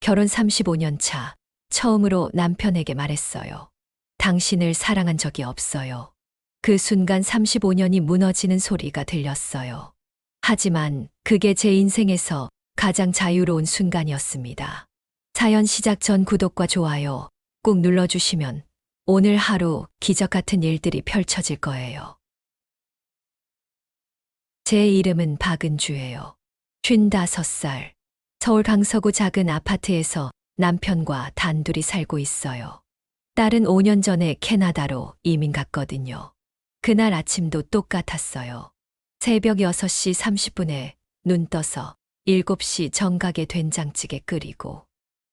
결혼 35년 차, 처음으로 남편에게 말했어요. 당신을 사랑한 적이 없어요. 그 순간 35년이 무너지는 소리가 들렸어요. 하지만 그게 제 인생에서 가장 자유로운 순간이었습니다. 사연 시작 전 구독과 좋아요 꾹 눌러주시면 오늘 하루 기적 같은 일들이 펼쳐질 거예요. 제 이름은 박은주예요. 55살. 서울 강서구 작은 아파트에서 남편과 단둘이 살고 있어요. 딸은 5년 전에 캐나다로 이민 갔거든요. 그날 아침도 똑같았어요. 새벽 6시 30분에 눈 떠서 7시 정각에 된장찌개 끓이고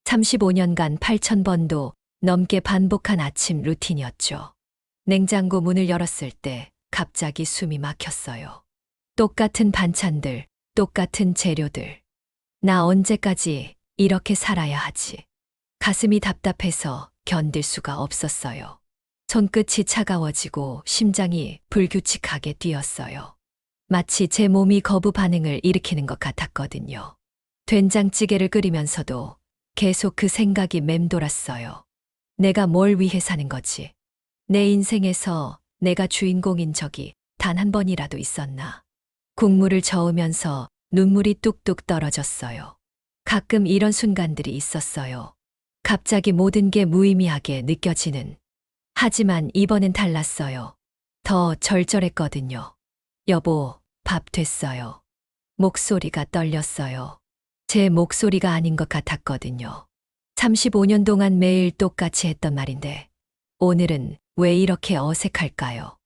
35년간 8,000번도 넘게 반복한 아침 루틴이었죠. 냉장고 문을 열었을 때 갑자기 숨이 막혔어요. 똑같은 반찬들, 똑같은 재료들. 나 언제까지 이렇게 살아야 하지? 가슴이 답답해서 견딜 수가 없었어요. 손끝이 차가워지고 심장이 불규칙하게 뛰었어요. 마치 제 몸이 거부 반응을 일으키는 것 같았거든요. 된장찌개를 끓이면서도 계속 그 생각이 맴돌았어요. 내가 뭘 위해 사는 거지? 내 인생에서 내가 주인공인 적이 단 한 번이라도 있었나? 국물을 저으면서 눈물이 뚝뚝 떨어졌어요. 가끔 이런 순간들이 있었어요. 갑자기 모든 게 무의미하게 느껴지는. 하지만 이번엔 달랐어요. 더 절절했거든요. 여보, 밥 됐어요. 목소리가 떨렸어요. 제 목소리가 아닌 것 같았거든요. 35년 동안 매일 똑같이 했던 말인데 오늘은 왜 이렇게 어색할까요?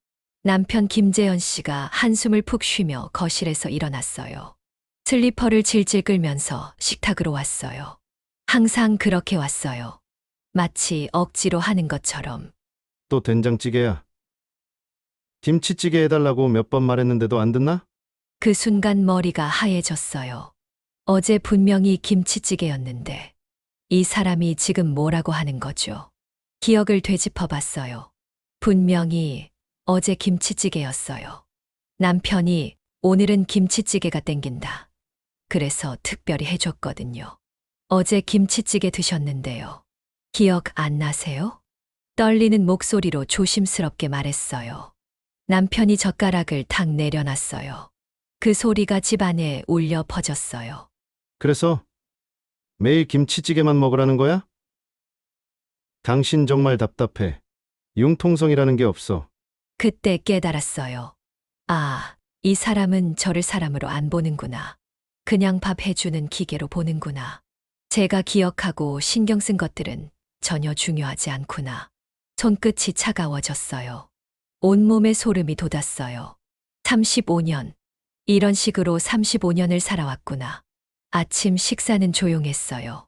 남편 김재현 씨가 한숨을 푹 쉬며 거실에서 일어났어요. 슬리퍼를 질질 끌면서 식탁으로 왔어요. 항상 그렇게 왔어요. 마치 억지로 하는 것처럼. 또 된장찌개야. 김치찌개 해달라고 몇 번 말했는데도 안 듣나? 그 순간 머리가 하얘졌어요. 어제 분명히 김치찌개였는데 이 사람이 지금 뭐라고 하는 거죠? 기억을 되짚어 봤어요. 분명히 어제 김치찌개였어요. 남편이 오늘은 김치찌개가 땡긴다. 그래서 특별히 해줬거든요. 어제 김치찌개 드셨는데요. 기억 안 나세요? 떨리는 목소리로 조심스럽게 말했어요. 남편이 젓가락을 탁 내려놨어요. 그 소리가 집안에 울려 퍼졌어요. 그래서 매일 김치찌개만 먹으라는 거야? 당신 정말 답답해. 융통성이라는 게 없어. 그때 깨달았어요. 아, 이 사람은 저를 사람으로 안 보는구나. 그냥 밥 해주는 기계로 보는구나. 제가 기억하고 신경 쓴 것들은 전혀 중요하지 않구나. 손끝이 차가워졌어요. 온몸에 소름이 돋았어요. 35년. 이런 식으로 35년을 살아왔구나. 아침 식사는 조용했어요.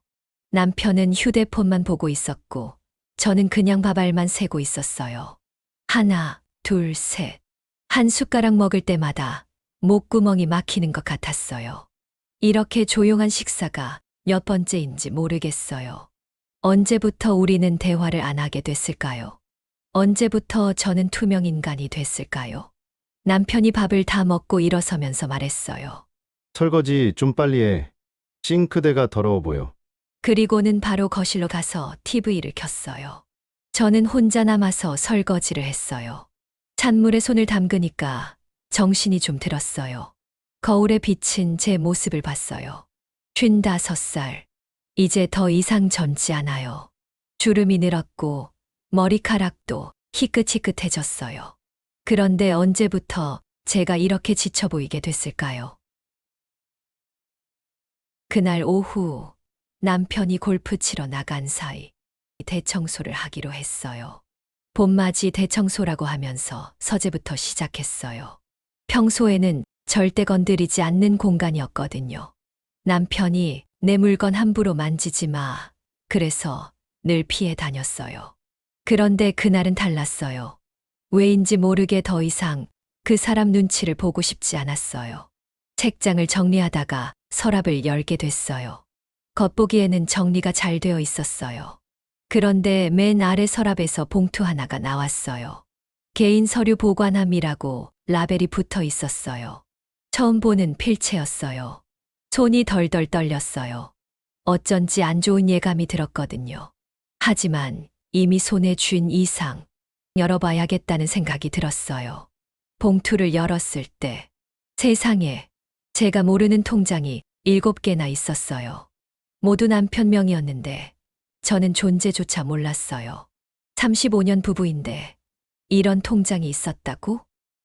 남편은 휴대폰만 보고 있었고, 저는 그냥 밥알만 세고 있었어요. 하나, 둘, 셋. 한 숟가락 먹을 때마다 목구멍이 막히는 것 같았어요. 이렇게 조용한 식사가 몇 번째인지 모르겠어요. 언제부터 우리는 대화를 안 하게 됐을까요? 언제부터 저는 투명 인간이 됐을까요? 남편이 밥을 다 먹고 일어서면서 말했어요. 설거지 좀 빨리 해. 싱크대가 더러워 보여. 그리고는 바로 거실로 가서 TV를 켰어요. 저는 혼자 남아서 설거지를 했어요. 찬물에 손을 담그니까 정신이 좀 들었어요. 거울에 비친 제 모습을 봤어요. 55살. 이제 더 이상 젊지 않아요. 주름이 늘었고 머리카락도 희끗희끗해졌어요. 그런데 언제부터 제가 이렇게 지쳐 보이게 됐을까요? 그날 오후 남편이 골프 치러 나간 사이 대청소를 하기로 했어요. 봄맞이 대청소라고 하면서 서재부터 시작했어요. 평소에는 절대 건드리지 않는 공간이었거든요. 남편이 내 물건 함부로 만지지 마. 그래서 늘 피해 다녔어요. 그런데 그날은 달랐어요. 왜인지 모르게 더 이상 그 사람 눈치를 보고 싶지 않았어요. 책장을 정리하다가 서랍을 열게 됐어요. 겉보기에는 정리가 잘 되어 있었어요. 그런데 맨 아래 서랍에서 봉투 하나가 나왔어요. 개인 서류 보관함이라고 라벨이 붙어 있었어요. 처음 보는 필체였어요. 손이 덜덜 떨렸어요. 어쩐지 안 좋은 예감이 들었거든요. 하지만 이미 손에 쥔 이상 열어봐야겠다는 생각이 들었어요. 봉투를 열었을 때 세상에 제가 모르는 통장이 7개나 있었어요. 모두 남편 명이었는데 저는 존재조차 몰랐어요. 35년 부부인데 이런 통장이 있었다고?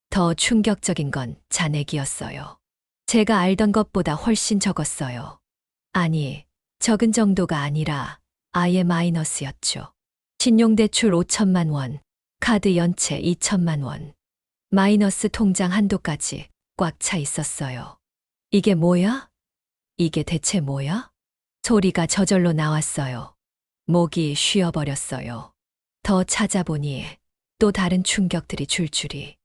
더 충격적인 건 잔액이었어요. 제가 알던 것보다 훨씬 적었어요. 아니, 적은 정도가 아니라 아예 마이너스였죠. 신용대출 5천만 원, 카드 연체 2천만 원, 마이너스 통장 한도까지 꽉 차 있었어요. 이게 뭐야? 이게 대체 뭐야? 소리가 저절로 나왔어요. 목이 쉬어버렸어요. 더 찾아보니 또 다른 충격들이 줄줄이.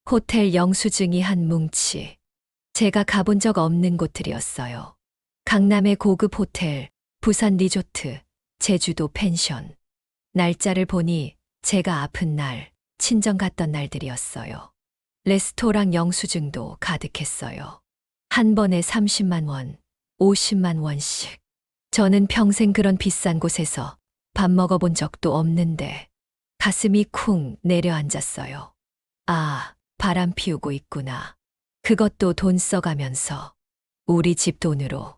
호텔 영수증이 한 뭉치. 제가 가본 적 없는 곳들이었어요. 강남의 고급 호텔, 부산 리조트, 제주도 펜션. 날짜를 보니 제가 아픈 날, 친정 갔던 날들이었어요. 레스토랑 영수증도 가득했어요. 한 번에 30만 원, 50만 원씩. 저는 평생 그런 비싼 곳에서 밥 먹어본 적도 없는데 가슴이 쿵 내려앉았어요. 아, 바람 피우고 있구나. 그것도 돈 써가면서. 우리 집 돈으로.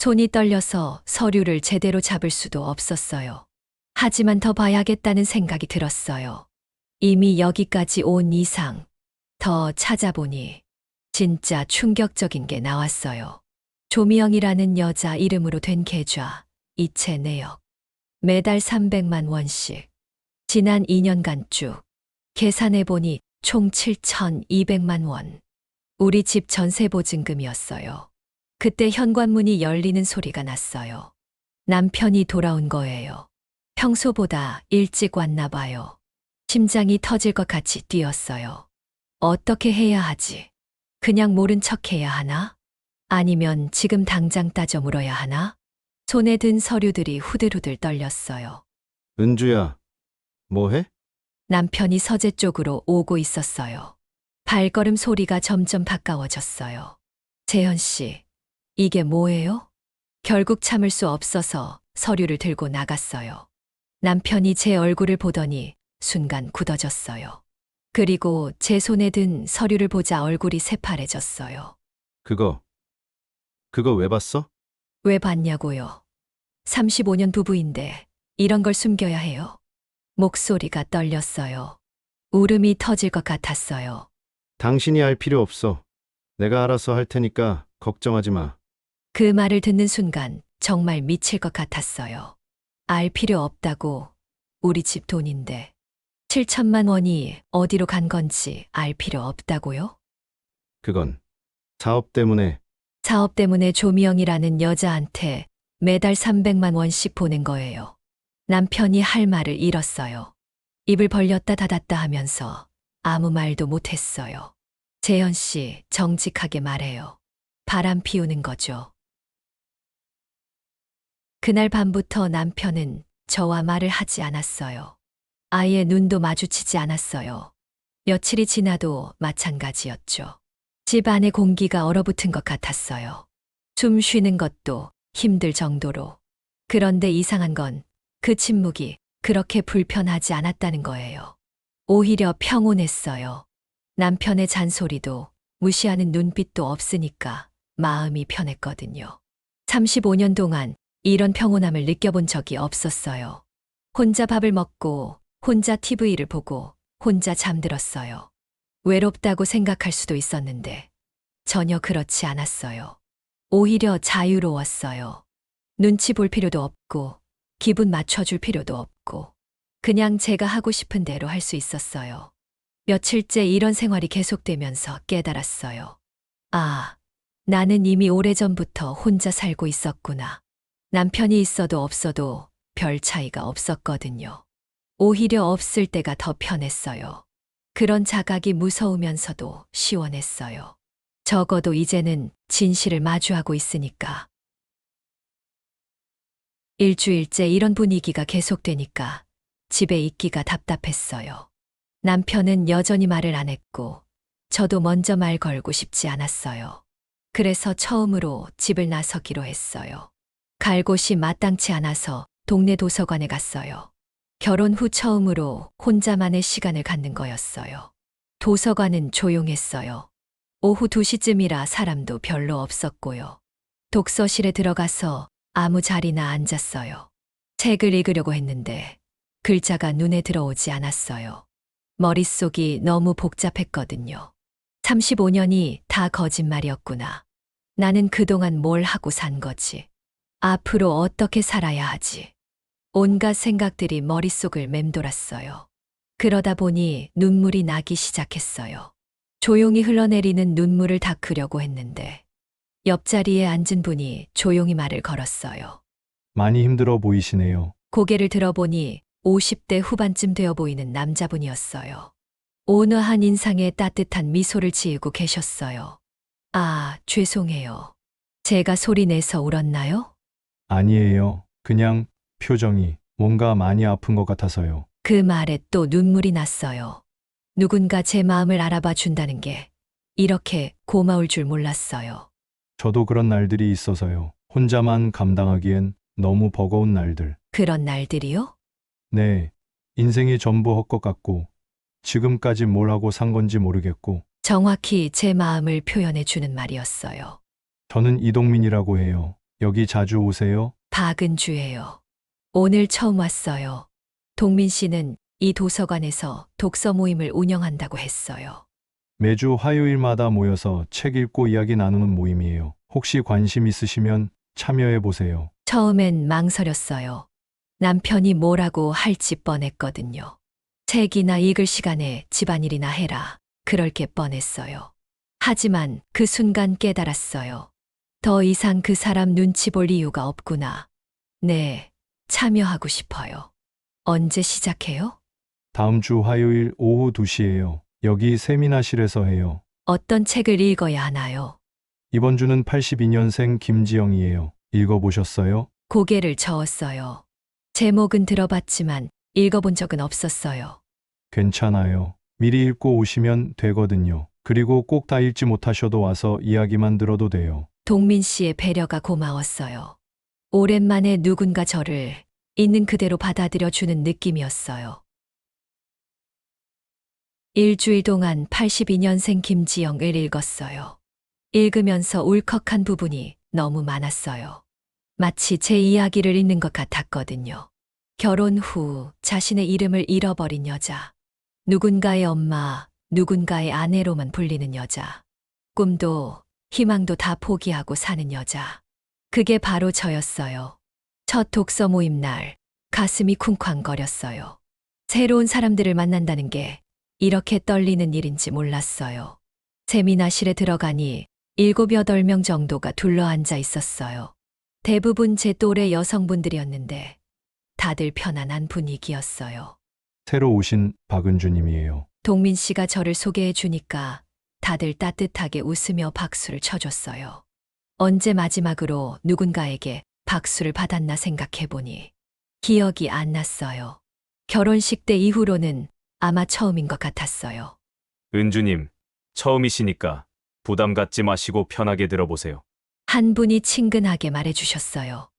손이 떨려서 서류를 제대로 잡을 수도 없었어요. 하지만 더 봐야겠다는 생각이 들었어요. 이미 여기까지 온 이상 더 찾아보니 진짜 충격적인 게 나왔어요. 조미영이라는 여자 이름으로 된 계좌, 이체 내역. 매달 300만 원씩. 지난 2년간 쭉. 계산해보니 총 7,200만 원. 우리 집 전세 보증금이었어요. 그때 현관문이 열리는 소리가 났어요. 남편이 돌아온 거예요. 평소보다 일찍 왔나 봐요. 심장이 터질 것 같이 뛰었어요. 어떻게 해야 하지? 그냥 모른 척 해야 하나? 아니면 지금 당장 따져 물어야 하나? 손에 든 서류들이 후들후들 떨렸어요. 은주야, 뭐해? 남편이 서재 쪽으로 오고 있었어요. 발걸음 소리가 점점 가까워졌어요. 재현 씨, 이게 뭐예요? 결국 참을 수 없어서 서류를 들고 나갔어요. 남편이 제 얼굴을 보더니 순간 굳어졌어요. 그리고 제 손에 든 서류를 보자 얼굴이 새파래졌어요. 그거 왜 봤어? 왜 봤냐고요? 35년 부부인데 이런 걸 숨겨야 해요? 목소리가 떨렸어요. 울음이 터질 것 같았어요. 당신이 알 필요 없어. 내가 알아서 할 테니까 걱정하지 마. 그 말을 듣는 순간 정말 미칠 것 같았어요. 알 필요 없다고. 우리 집 돈인데. 7천만 원이 어디로 간 건지 알 필요 없다고요? 그건 사업 때문에. 사업 때문에 조미영이라는 여자한테 매달 300만 원씩 보낸 거예요. 남편이 할 말을 잃었어요. 입을 벌렸다 닫았다 하면서 아무 말도 못했어요. 재현 씨, 정직하게 말해요. 바람 피우는 거죠. 그날 밤부터 남편은 저와 말을 하지 않았어요. 아예 눈도 마주치지 않았어요. 며칠이 지나도 마찬가지였죠. 집 안의 공기가 얼어붙은 것 같았어요. 숨 쉬는 것도 힘들 정도로. 그런데 이상한 건 그 침묵이 그렇게 불편하지 않았다는 거예요. 오히려 평온했어요. 남편의 잔소리도 무시하는 눈빛도 없으니까 마음이 편했거든요. 35년 동안 이런 평온함을 느껴본 적이 없었어요. 혼자 밥을 먹고 혼자 TV를 보고 혼자 잠들었어요. 외롭다고 생각할 수도 있었는데 전혀 그렇지 않았어요. 오히려 자유로웠어요. 눈치 볼 필요도 없고 기분 맞춰줄 필요도 없고 그냥 제가 하고 싶은 대로 할 수 있었어요. 며칠째 이런 생활이 계속되면서 깨달았어요. 아, 나는 이미 오래전부터 혼자 살고 있었구나. 남편이 있어도 없어도 별 차이가 없었거든요. 오히려 없을 때가 더 편했어요. 그런 자각이 무서우면서도 시원했어요. 적어도 이제는 진실을 마주하고 있으니까. 일주일째 이런 분위기가 계속되니까 집에 있기가 답답했어요. 남편은 여전히 말을 안 했고 저도 먼저 말 걸고 싶지 않았어요. 그래서 처음으로 집을 나서기로 했어요. 갈 곳이 마땅치 않아서 동네 도서관에 갔어요. 결혼 후 처음으로 혼자만의 시간을 갖는 거였어요. 도서관은 조용했어요. 오후 2시쯤이라 사람도 별로 없었고요. 독서실에 들어가서 아무 자리나 앉았어요. 책을 읽으려고 했는데 글자가 눈에 들어오지 않았어요. 머릿속이 너무 복잡했거든요. 35년이 다 거짓말이었구나. 나는 그동안 뭘 하고 산 거지? 앞으로 어떻게 살아야 하지? 온갖 생각들이 머릿속을 맴돌았어요. 그러다 보니 눈물이 나기 시작했어요. 조용히 흘러내리는 눈물을 닦으려고 했는데 옆자리에 앉은 분이 조용히 말을 걸었어요. 많이 힘들어 보이시네요. 고개를 들어보니 50대 후반쯤 되어 보이는 남자분이었어요. 온화한 인상에 따뜻한 미소를 지으고 계셨어요. 아, 죄송해요. 제가 소리내서 울었나요? 아니에요. 그냥 표정이 뭔가 많이 아픈 것 같아서요. 그 말에 또 눈물이 났어요. 누군가 제 마음을 알아봐 준다는 게 이렇게 고마울 줄 몰랐어요. 저도 그런 날들이 있어서요. 혼자만 감당하기엔 너무 버거운 날들. 그런 날들이요? 네. 인생이 전부 헛것 같고 지금까지 뭘 하고 산 건지 모르겠고 정확히 제 마음을 표현해 주는 말이었어요. 저는 이동민이라고 해요. 여기 자주 오세요? 박은주예요. 오늘 처음 왔어요. 동민 씨는 이 도서관에서 독서 모임을 운영한다고 했어요. 매주 화요일마다 모여서 책 읽고 이야기 나누는 모임이에요. 혹시 관심 있으시면 참여해 보세요. 처음엔 망설였어요. 남편이 뭐라고 할지 뻔했거든요. 책이나 읽을 시간에 집안일이나 해라. 그럴 게 뻔했어요. 하지만 그 순간 깨달았어요. 더 이상 그 사람 눈치 볼 이유가 없구나. 네, 참여하고 싶어요. 언제 시작해요? 다음 주 화요일 오후 2시예요. 여기 세미나실에서 해요. 어떤 책을 읽어야 하나요? 이번 주는 82년생 김지영이에요. 읽어보셨어요? 고개를 저었어요. 제목은 들어봤지만 읽어본 적은 없었어요. 괜찮아요. 미리 읽고 오시면 되거든요. 그리고 꼭 다 읽지 못하셔도 와서 이야기만 들어도 돼요. 동민 씨의 배려가 고마웠어요. 오랜만에 누군가 저를 있는 그대로 받아들여 주는 느낌이었어요. 일주일 동안 82년생 김지영을 읽었어요. 읽으면서 울컥한 부분이 너무 많았어요. 마치 제 이야기를 읽는 것 같았거든요. 결혼 후 자신의 이름을 잃어버린 여자. 누군가의 엄마, 누군가의 아내로만 불리는 여자. 꿈도 희망도 다 포기하고 사는 여자. 그게 바로 저였어요. 첫 독서 모임 날 가슴이 쿵쾅거렸어요. 새로운 사람들을 만난다는 게 이렇게 떨리는 일인지 몰랐어요. 세미나실에 들어가니 7, 8명 정도가 둘러앉아 있었어요. 대부분 제 또래 여성분들이었는데 다들 편안한 분위기였어요. 새로 오신 박은주님이에요. 동민 씨가 저를 소개해 주니까 다들 따뜻하게 웃으며 박수를 쳐줬어요. 언제 마지막으로 누군가에게 박수를 받았나 생각해 보니 기억이 안 났어요. 결혼식 때 이후로는 아마 처음인 것 같았어요. 은주님, 처음이시니까 부담 갖지 마시고 편하게 들어보세요. 한 분이 친근하게 말해주셨어요.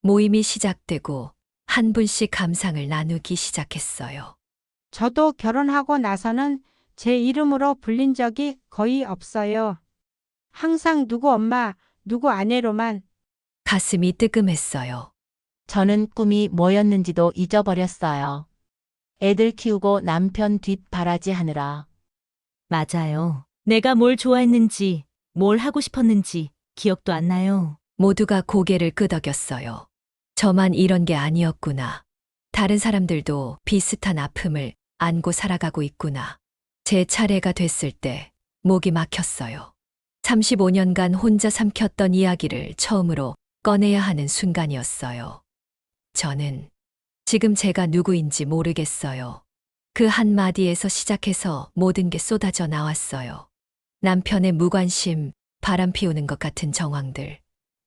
모임이 시작되고 한 분씩 감상을 나누기 시작했어요. 저도 결혼하고 나서는 제 이름으로 불린 적이 거의 없어요. 항상 누구 엄마, 누구 아내로만. 가슴이 뜨끔했어요. 저는 꿈이 뭐였는지도 잊어버렸어요. 애들 키우고 남편 뒷바라지 하느라. 맞아요. 내가 뭘 좋아했는지, 뭘 하고 싶었는지 기억도 안 나요. 모두가 고개를 끄덕였어요. 저만 이런 게 아니었구나. 다른 사람들도 비슷한 아픔을 안고 살아가고 있구나. 제 차례가 됐을 때 목이 막혔어요. 35년간 혼자 삼켰던 이야기를 처음으로 꺼내야 하는 순간이었어요. 저는 지금 제가 누구인지 모르겠어요. 그 한마디에서 시작해서 모든 게 쏟아져 나왔어요. 남편의 무관심, 바람 피우는 것 같은 정황들,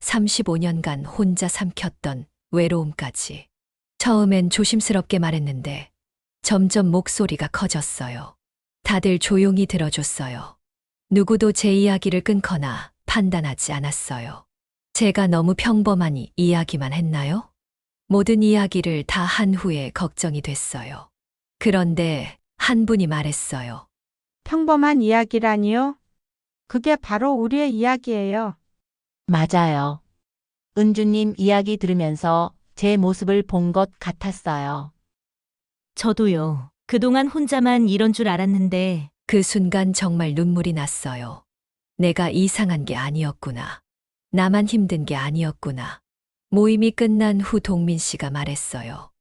35년간 혼자 삼켰던 외로움까지. 처음엔 조심스럽게 말했는데 점점 목소리가 커졌어요. 다들 조용히 들어줬어요. 누구도 제 이야기를 끊거나 판단하지 않았어요. 제가 너무 평범한 이야기만 했나요? 모든 이야기를 다 한 후에 걱정이 됐어요. 그런데 한 분이 말했어요. 평범한 이야기라니요? 그게 바로 우리의 이야기예요. 맞아요. 은주님 이야기 들으면서 제 모습을 본 것 같았어요. 저도요. 그동안 혼자만 이런 줄 알았는데 그 순간 정말 눈물이 났어요. 내가 이상한 게 아니었구나. 나만 힘든 게 아니었구나. 모임이 끝난 후 동민 씨가 말했어요.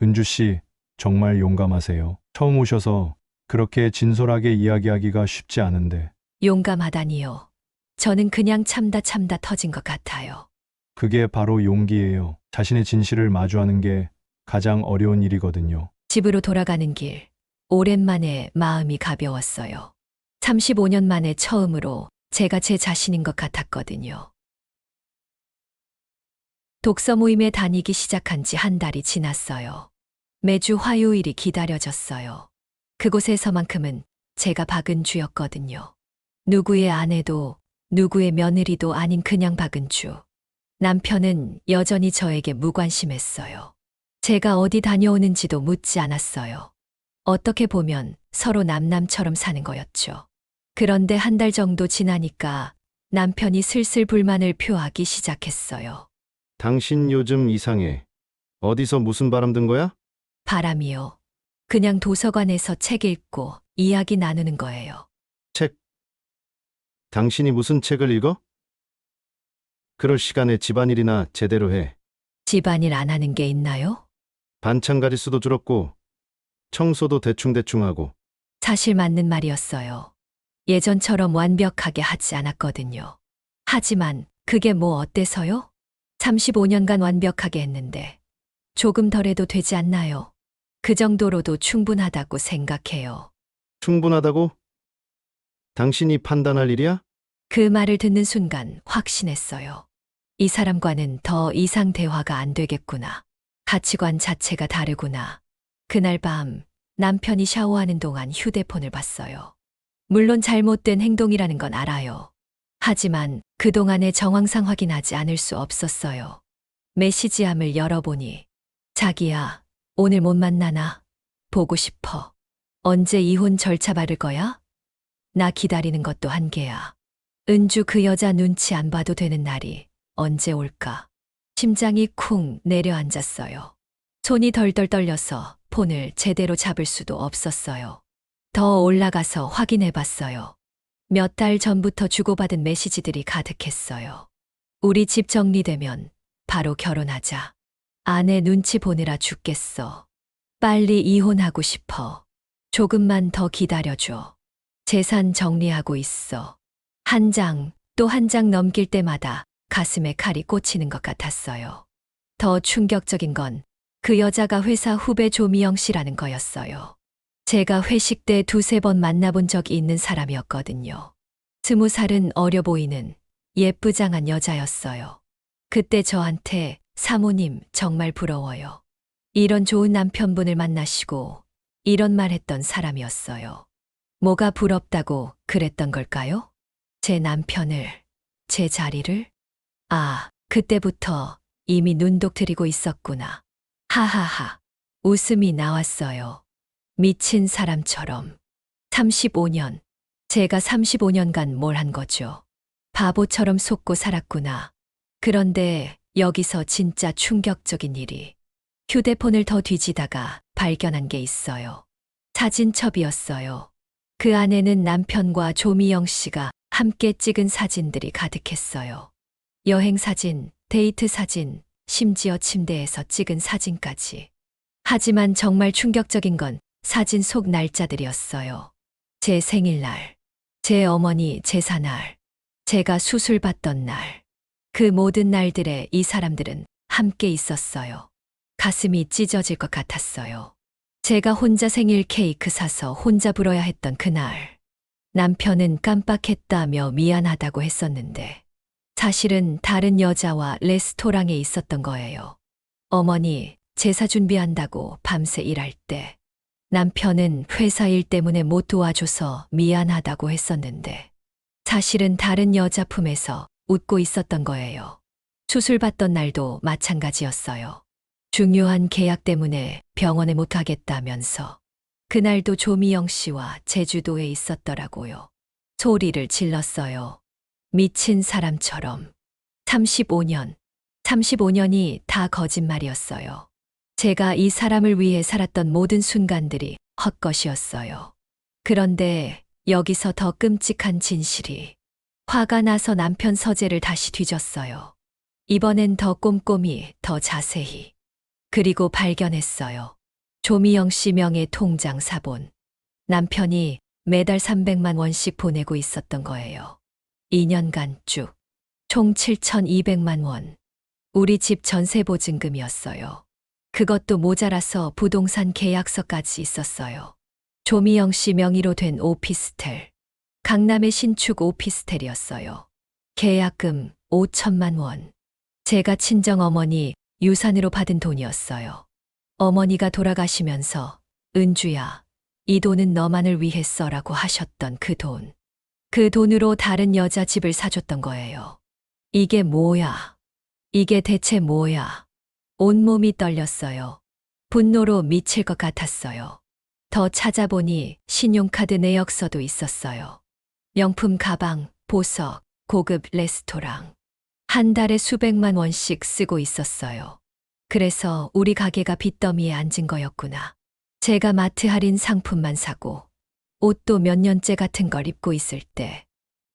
은주 씨, 정말 용감하세요. 처음 오셔서 그렇게 진솔하게 이야기하기가 쉽지 않은데 용감하다니요. 저는 그냥 참다 터진 것 같아요. 그게 바로 용기예요. 자신의 진실을 마주하는 게 가장 어려운 일이거든요. 집으로 돌아가는 길, 오랜만에 마음이 가벼웠어요. 35년 만에 처음으로 제가 제 자신인 것 같았거든요. 독서 모임에 다니기 시작한 지 한 달이 지났어요. 매주 화요일이 기다려졌어요. 그곳에서만큼은 제가 박은주였거든요. 누구의 아내도 누구의 며느리도 아닌 그냥 박은주. 남편은 여전히 저에게 무관심했어요. 제가 어디 다녀오는지도 묻지 않았어요. 어떻게 보면 서로 남남처럼 사는 거였죠. 그런데 한 달 정도 지나니까 남편이 슬슬 불만을 표하기 시작했어요. 당신 요즘 이상해. 어디서 무슨 바람 든 거야? 바람이요. 그냥 도서관에서 책 읽고 이야기 나누는 거예요. 책. 당신이 무슨 책을 읽어? 그럴 시간에 집안일이나 제대로 해. 집안일 안 하는 게 있나요? 반찬 가짓수도 줄었고 청소도 대충 하고. 사실 맞는 말이었어요. 예전처럼 완벽하게 하지 않았거든요. 하지만 그게 뭐 어때서요? 35년간 완벽하게 했는데 조금 덜해도 되지 않나요? 그 정도로도 충분하다고 생각해요. 충분하다고? 당신이 판단할 일이야? 그 말을 듣는 순간 확신했어요. 이 사람과는 더 이상 대화가 안 되겠구나. 가치관 자체가 다르구나. 그날 밤 남편이 샤워하는 동안 휴대폰을 봤어요. 물론 잘못된 행동이라는 건 알아요. 하지만 그동안의 정황상 확인하지 않을 수 없었어요. 메시지함을 열어보니 자기야, 오늘 못 만나나? 보고 싶어. 언제 이혼 절차 바를 거야? 나 기다리는 것도 한계야. 은주 그 여자 눈치 안 봐도 되는 날이 언제 올까? 심장이 쿵 내려앉았어요. 손이 덜덜 떨려서 폰을 제대로 잡을 수도 없었어요. 더 올라가서 확인해 봤어요. 몇 달 전부터 주고받은 메시지들이 가득했어요. 우리 집 정리되면 바로 결혼하자. 아내 눈치 보느라 죽겠어. 빨리 이혼하고 싶어. 조금만 더 기다려줘. 재산 정리하고 있어. 한 장, 또 한 장 넘길 때마다 가슴에 칼이 꽂히는 것 같았어요. 더 충격적인 건 그 여자가 회사 후배 조미영 씨라는 거였어요. 제가 회식 때 두세 번 만나본 적이 있는 사람이었거든요. 20살은 어려 보이는 예쁘장한 여자였어요. 그때 저한테 사모님 정말 부러워요. 이런 좋은 남편분을 만나시고 이런 말 했던 사람이었어요. 뭐가 부럽다고 그랬던 걸까요? 제 남편을, 제 자리를? 아, 그때부터 이미 눈독 들이고 있었구나. 하하하. 웃음이 나왔어요. 미친 사람처럼. 35년. 제가 35년간 뭘 한 거죠. 바보처럼 속고 살았구나. 그런데 여기서 진짜 충격적인 일이. 휴대폰을 더 뒤지다가 발견한 게 있어요. 사진첩이었어요. 그 안에는 남편과 조미영 씨가 함께 찍은 사진들이 가득했어요. 여행 사진, 데이트 사진, 심지어 침대에서 찍은 사진까지. 하지만 정말 충격적인 건 사진 속 날짜들이었어요. 제 생일날, 제 어머니 제사날, 제가 수술 받던 날. 그 모든 날들에 이 사람들은 함께 있었어요. 가슴이 찢어질 것 같았어요. 제가 혼자 생일 케이크 사서 혼자 불어야 했던 그날. 남편은 깜빡했다며 미안하다고 했었는데 사실은 다른 여자와 레스토랑에 있었던 거예요. 어머니 제사 준비한다고 밤새 일할 때 남편은 회사 일 때문에 못 도와줘서 미안하다고 했었는데 사실은 다른 여자 품에서 웃고 있었던 거예요. 수술받던 날도 마찬가지였어요. 중요한 계약 때문에 병원에 못 가겠다면서. 그날도 조미영 씨와 제주도에 있었더라고요. 소리를 질렀어요. 미친 사람처럼. 35년이 다 거짓말이었어요. 제가 이 사람을 위해 살았던 모든 순간들이 헛것이었어요. 그런데 여기서 더 끔찍한 진실이. 화가 나서 남편 서재를 다시 뒤졌어요. 이번엔 더 꼼꼼히, 더 자세히. 그리고 발견했어요. 조미영 씨 명의 통장 사본. 남편이 매달 300만 원씩 보내고 있었던 거예요. 2년간 쭉. 총 7,200만 원. 우리 집 전세 보증금이었어요. 그것도 모자라서 부동산 계약서까지 있었어요. 조미영 씨 명의로 된 오피스텔. 강남의 신축 오피스텔이었어요. 계약금 5천만 원. 제가 친정어머니 유산으로 받은 돈이었어요. 어머니가 돌아가시면서 은주야, 이 돈은 너만을 위해 써라고 하셨던 그 돈. 그 돈으로 다른 여자 집을 사줬던 거예요. 이게 뭐야? 이게 대체 뭐야? 온몸이 떨렸어요. 분노로 미칠 것 같았어요. 더 찾아보니 신용카드 내역서도 있었어요. 명품 가방, 보석, 고급 레스토랑. 한 달에 수백만 원씩 쓰고 있었어요. 그래서 우리 가게가 빚더미에 앉은 거였구나. 제가 마트 할인 상품만 사고 옷도 몇 년째 같은 걸 입고 있을 때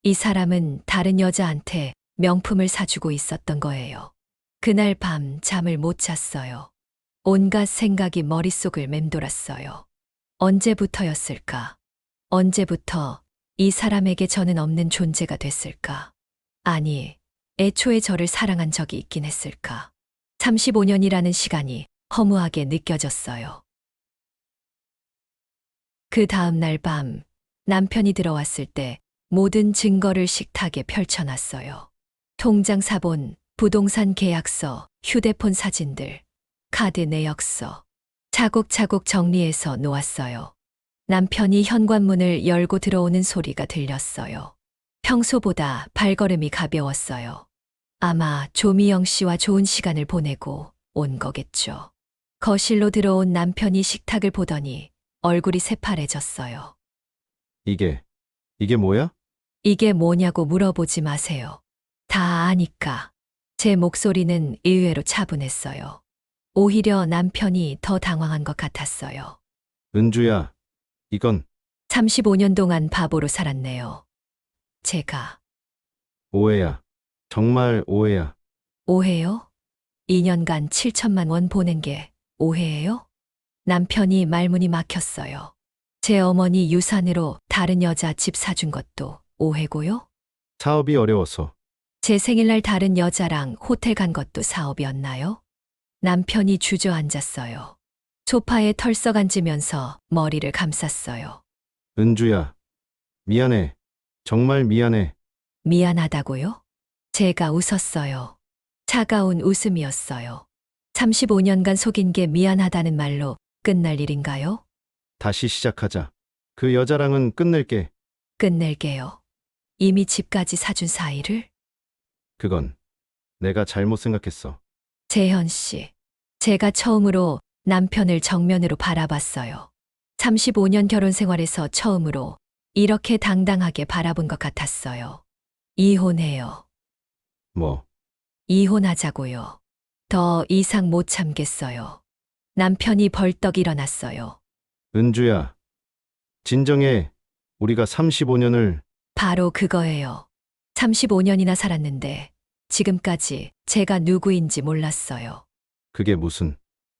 이 사람은 다른 여자한테 명품을 사주고 있었던 거예요. 그날 밤 잠을 못 잤어요. 온갖 생각이 머릿속을 맴돌았어요. 언제부터였을까? 언제부터 이 사람에게 저는 없는 존재가 됐을까? 아니, 애초에 저를 사랑한 적이 있긴 했을까? 35년이라는 시간이 허무하게 느껴졌어요. 그 다음 날 밤, 남편이 들어왔을 때 모든 증거를 식탁에 펼쳐놨어요. 통장 사본, 부동산 계약서, 휴대폰 사진들, 카드 내역서. 차곡차곡 정리해서 놓았어요. 남편이 현관문을 열고 들어오는 소리가 들렸어요. 평소보다 발걸음이 가벼웠어요. 아마 조미영 씨와 좋은 시간을 보내고 온 거겠죠. 거실로 들어온 남편이 식탁을 보더니 얼굴이 새파래졌어요. 이게 뭐야? 이게 뭐냐고 물어보지 마세요. 다 아니까. 제 목소리는 의외로 차분했어요. 오히려 남편이 더 당황한 것 같았어요. 은주야, 이건 35년 동안 바보로 살았네요. 제가. 오해야. 정말 오해야. 오해요? 2년간 7천만 원 보낸 게 오해예요? 남편이 말문이 막혔어요. 제 어머니 유산으로 다른 여자 집 사준 것도 오해고요? 사업이 어려워서. 제 생일날 다른 여자랑 호텔 간 것도 사업이었나요? 남편이 주저앉았어요. 소파에 털썩 앉으면서 머리를 감쌌어요. 은주야, 미안해. 정말 미안해. 미안하다고요? 제가 웃었어요. 차가운 웃음이었어요. 35년간 속인 게 미안하다는 말로 끝날 일인가요? 다시 시작하자. 그 여자랑은 끝낼게. 끝낼게요. 이미 집까지 사준 사이를? 그건 내가 잘못 생각했어. 재현 씨. 제가 처음으로 남편을 정면으로 바라봤어요. 35년 결혼 생활에서 처음으로 이렇게 당당하게 바라본 것 같았어요. 이혼해요. 뭐, 이혼하자고요. 더 이상 못 참겠어요. 남편이 벌떡 일어났어요. 은주야. 진정해. 우리가 35년을 바로 그거예요. 35년이나 살았는데 지금까지 제가 누구인지 몰랐어요. 그게 무슨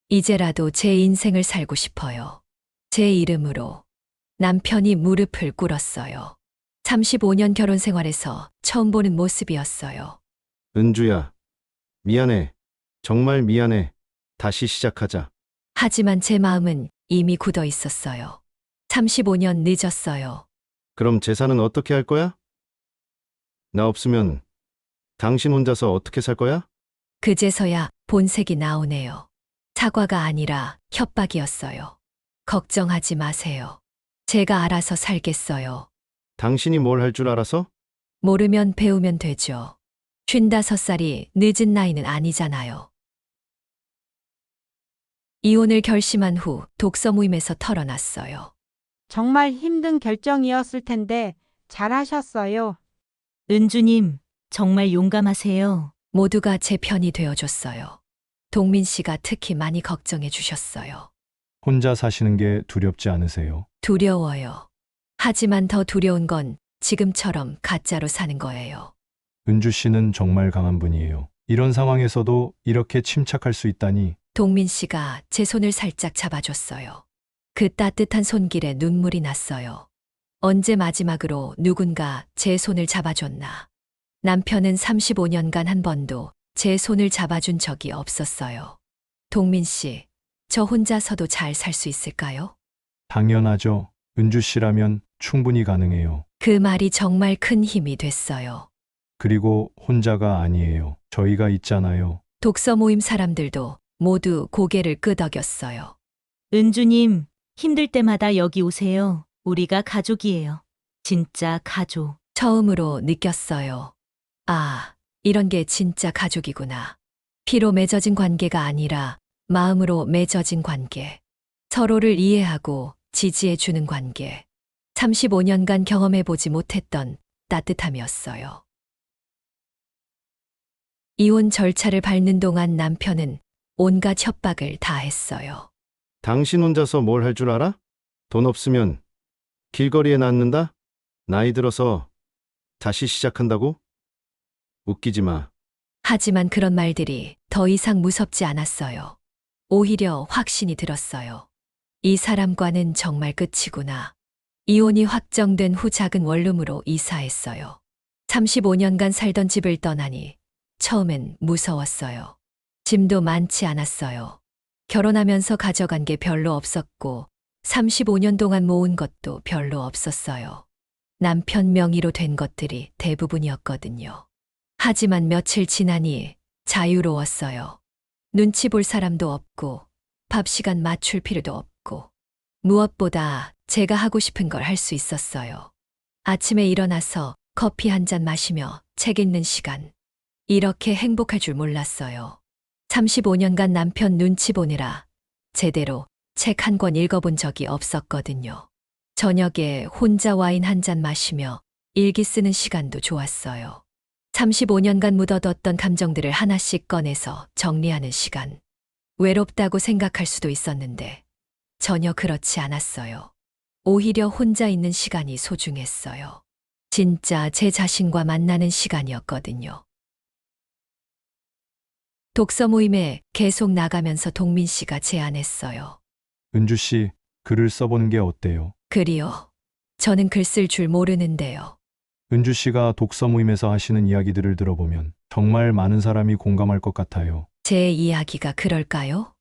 이제라도 제 인생을 살고 싶어요. 제 이름으로. 남편이 무릎을 꿇었어요. 35년 결혼 생활에서 처음 보는 모습이었어요. 은주야. 미안해. 정말 미안해. 다시 시작하자. 하지만 제 마음은 이미 굳어 있었어요. 35년 늦었어요. 그럼 재산은 어떻게 할 거야? 나 없으면 당신 혼자서 어떻게 살 거야? 그제서야 본색이 나오네요. 사과가 아니라 협박이었어요. 걱정하지 마세요. 제가 알아서 살겠어요. 당신이 뭘 할 줄 알아서? 모르면 배우면 되죠. 55살이 늦은 나이는 아니잖아요. 이혼을 결심한 후 독서 모임에서 털어놨어요. 정말 힘든 결정이었을 텐데 잘하셨어요. 은주님, 정말 용감하세요. 모두가 제 편이 되어줬어요. 동민 씨가 특히 많이 걱정해 주셨어요. 혼자 사시는 게 두렵지 않으세요? 두려워요. 하지만 더 두려운 건 지금처럼 가짜로 사는 거예요. 은주 씨는 정말 강한 분이에요. 이런 상황에서도 이렇게 침착할 수 있다니. 동민 씨가 제 손을 살짝 잡아줬어요. 그 따뜻한 손길에 눈물이 났어요. 언제 마지막으로 누군가 제 손을 잡아줬나. 남편은 35년간 한 번도 제 손을 잡아준 적이 없었어요. 동민 씨, 저 혼자서도 잘 살 수 있을까요? 당연하죠. 은주 씨라면 충분히 가능해요. 그 말이 정말 큰 힘이 됐어요. 그리고 혼자가 아니에요. 저희가 있잖아요. 독서 모임 사람들도 모두 고개를 끄덕였어요. 은주님, 힘들 때마다 여기 오세요. 우리가 가족이에요. 진짜 가족. 처음으로 느꼈어요. 아, 이런 게 진짜 가족이구나. 피로 맺어진 관계가 아니라 마음으로 맺어진 관계. 서로를 이해하고 지지해주는 관계. 35년간 경험해보지 못했던 따뜻함이었어요. 이혼 절차를 밟는 동안 남편은 온갖 협박을 다 했어요. 당신 혼자서 뭘 할 줄 알아? 돈 없으면 길거리에 낳는다? 나이 들어서 다시 시작한다고? 웃기지 마. 하지만 그런 말들이 더 이상 무섭지 않았어요. 오히려 확신이 들었어요. 이 사람과는 정말 끝이구나. 이혼이 확정된 후 작은 원룸으로 이사했어요. 35년간 살던 집을 떠나니 처음엔 무서웠어요. 짐도 많지 않았어요. 결혼하면서 가져간 게 별로 없었고 35년 동안 모은 것도 별로 없었어요. 남편 명의로 된 것들이 대부분이었거든요. 하지만 며칠 지나니 자유로웠어요. 눈치 볼 사람도 없고 밥 시간 맞출 필요도 없고 무엇보다 제가 하고 싶은 걸 할 수 있었어요. 아침에 일어나서 커피 한 잔 마시며 책 읽는 시간. 이렇게 행복할 줄 몰랐어요. 35년간 남편 눈치 보느라 제대로 책 한 권 읽어본 적이 없었거든요. 저녁에 혼자 와인 한 잔 마시며 일기 쓰는 시간도 좋았어요. 35년간 묻어뒀던 감정들을 하나씩 꺼내서 정리하는 시간. 외롭다고 생각할 수도 있었는데 전혀 그렇지 않았어요. 오히려 혼자 있는 시간이 소중했어요. 진짜 제 자신과 만나는 시간이었거든요. 독서 모임에 계속 나가면서 동민 씨가 제안했어요. 은주 씨, 글을 써보는 게 어때요? 글이요. 저는 글 쓸 줄 모르는데요. 은주 씨가 독서 모임에서 하시는 이야기들을 들어보면 정말 많은 사람이 공감할 것 같아요. 제 이야기가 그럴까요?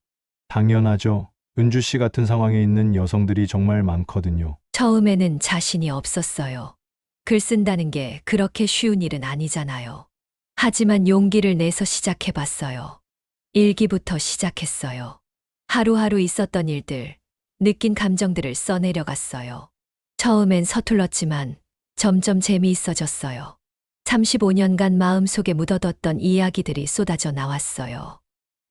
당연하죠. 은주 씨 같은 상황에 있는 여성들이 정말 많거든요. 처음에는 자신이 없었어요. 글 쓴다는 게 그렇게 쉬운 일은 아니잖아요. 하지만 용기를 내서 시작해봤어요. 일기부터 시작했어요. 하루하루 있었던 일들, 느낀 감정들을 써내려갔어요. 처음엔 서툴렀지만 점점 재미있어졌어요. 35년간 마음속에 묻어뒀던 이야기들이 쏟아져 나왔어요.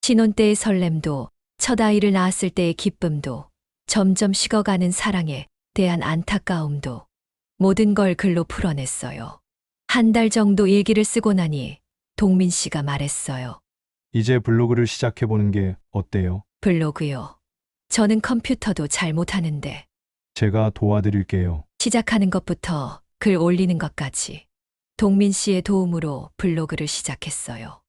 신혼 때의 설렘도, 첫 아이를 낳았을 때의 기쁨도, 점점 식어가는 사랑에 대한 안타까움도, 모든 걸 글로 풀어냈어요. 한 달 정도 일기를 쓰고 나니 동민 씨가 말했어요. 이제 블로그를 시작해보는 게 어때요? 블로그요. 저는 컴퓨터도 잘 못하는데 제가 도와드릴게요. 시작하는 것부터 글 올리는 것까지 동민 씨의 도움으로 블로그를 시작했어요.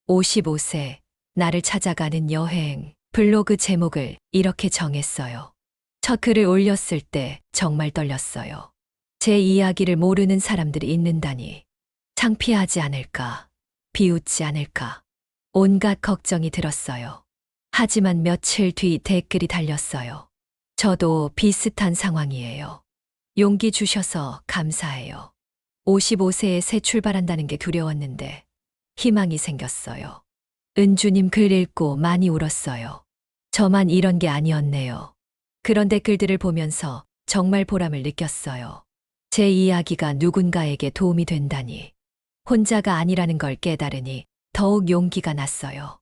55세, 나를 찾아가는 여행. 블로그 제목을 이렇게 정했어요. 첫 글을 올렸을 때 정말 떨렸어요. 제 이야기를 모르는 사람들이 있는다니. 창피하지 않을까, 비웃지 않을까. 온갖 걱정이 들었어요. 하지만 며칠 뒤 댓글이 달렸어요. 저도 비슷한 상황이에요. 용기 주셔서 감사해요. 55세에 새 출발한다는 게 두려웠는데 희망이 생겼어요. 은주님 글 읽고 많이 울었어요. 저만 이런 게 아니었네요. 그런 댓글들을 보면서 정말 보람을 느꼈어요. 제 이야기가 누군가에게 도움이 된다니. 혼자가 아니라는 걸 깨달으니 더욱 용기가 났어요.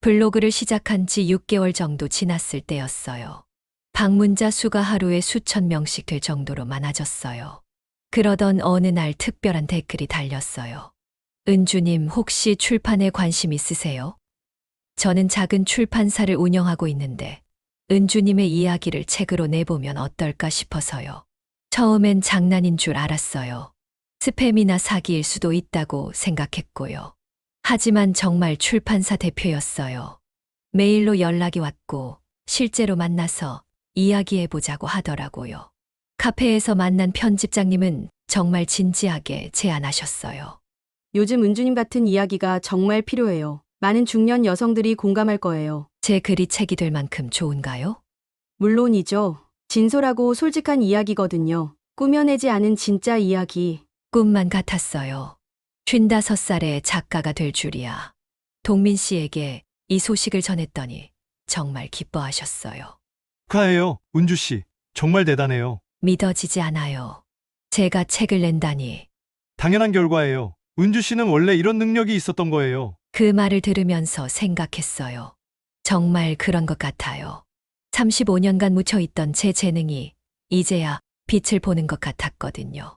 블로그를 시작한 지 6개월 정도 지났을 때였어요. 방문자 수가 하루에 수천 명씩 될 정도로 많아졌어요. 그러던 어느 날 특별한 댓글이 달렸어요. 은주님, 혹시 출판에 관심 있으세요? 저는 작은 출판사를 운영하고 있는데 은주님의 이야기를 책으로 내보면 어떨까 싶어서요. 처음엔 장난인 줄 알았어요. 스팸이나 사기일 수도 있다고 생각했고요. 하지만 정말 출판사 대표였어요. 메일로 연락이 왔고 실제로 만나서 이야기해보자고 하더라고요. 카페에서 만난 편집장님은 정말 진지하게 제안하셨어요. 요즘 은주님 같은 이야기가 정말 필요해요. 많은 중년 여성들이 공감할 거예요. 제 글이 책이 될 만큼 좋은가요? 물론이죠. 진솔하고 솔직한 이야기거든요. 꾸며내지 않은 진짜 이야기. 꿈만 같았어요. 55살에 작가가 될 줄이야. 동민 씨에게 이 소식을 전했더니 정말 기뻐하셨어요. 축하해요, 은주 씨. 정말 대단해요. 믿어지지 않아요. 제가 책을 낸다니. 당연한 결과예요. 은주 씨는 원래 이런 능력이 있었던 거예요. 그 말을 들으면서 생각했어요. 정말 그런 것 같아요. 35년간 묻혀있던 제 재능이 이제야 빛을 보는 것 같았거든요.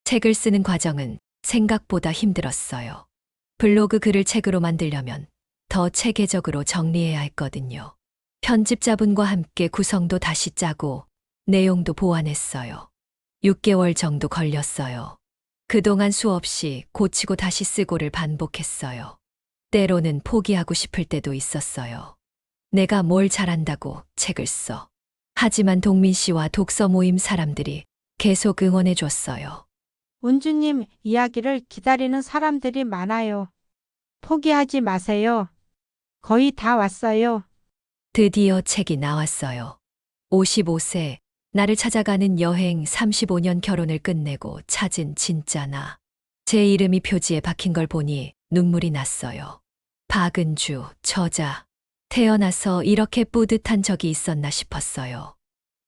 책을 쓰는 과정은 생각보다 힘들었어요. 블로그 글을 책으로 만들려면 더 체계적으로 정리해야 했거든요. 편집자분과 함께 구성도 다시 짜고 내용도 보완했어요. 6개월 정도 걸렸어요. 그동안 수없이 고치고 다시 쓰고를 반복했어요. 때로는 포기하고 싶을 때도 있었어요. 내가 뭘 잘한다고 책을 써. 하지만 동민 씨와 독서 모임 사람들이 계속 응원해 줬어요. 은주님 이야기를 기다리는 사람들이 많아요. 포기하지 마세요. 거의 다 왔어요. 드디어 책이 나왔어요. 55세, 나를 찾아가는 여행 35년 결혼을 끝내고 찾은 진짜 나. 제 이름이 표지에 박힌 걸 보니 눈물이 났어요. 박은주, 저자. 태어나서 이렇게 뿌듯한 적이 있었나 싶었어요.